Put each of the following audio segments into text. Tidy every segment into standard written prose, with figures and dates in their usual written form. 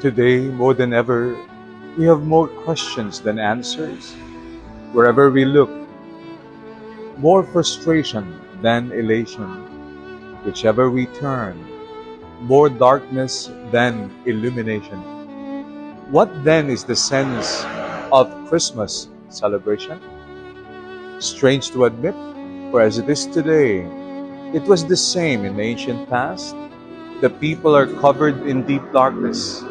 Today, more than ever, we have more questions than answers. Wherever we look, more frustration than elation. Whichever we turn, more darkness than illumination. What then is the sense of Christmas celebration? Strange to admit, for as it is today, it was the same in the ancient past. The people are covered in deep darkness,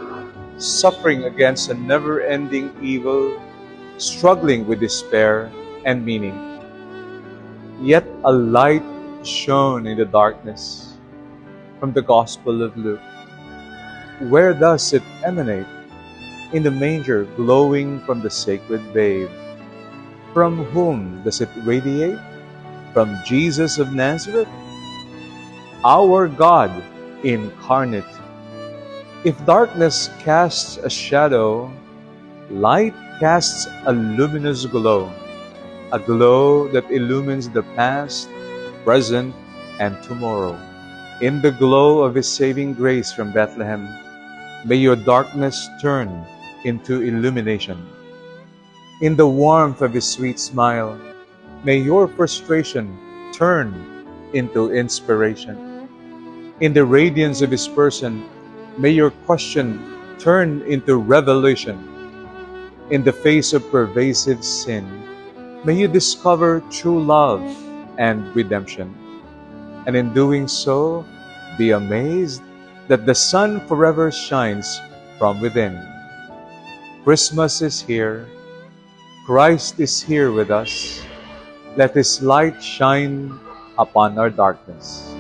suffering against a never-ending evil, struggling with despair and meaning. Yet a light shone in the darkness from the Gospel of Luke. Where does it emanate? In the manger glowing from the sacred babe. From whom does it radiate? From Jesus of Nazareth, our God incarnate. If darkness casts a shadow, light casts a luminous glow, a glow that illumines the past, present, and tomorrow. In the glow of His saving grace from Bethlehem, may your darkness turn into illumination. In the warmth of His sweet smile, may your frustration turn into inspiration. In the radiance of His person, may your question turn into revelation. In the face of pervasive sin, may you discover true love and redemption. And in doing so, be amazed that the sun forever shines from within. Christmas is here. Christ is here with us. Let His light shine upon our darkness.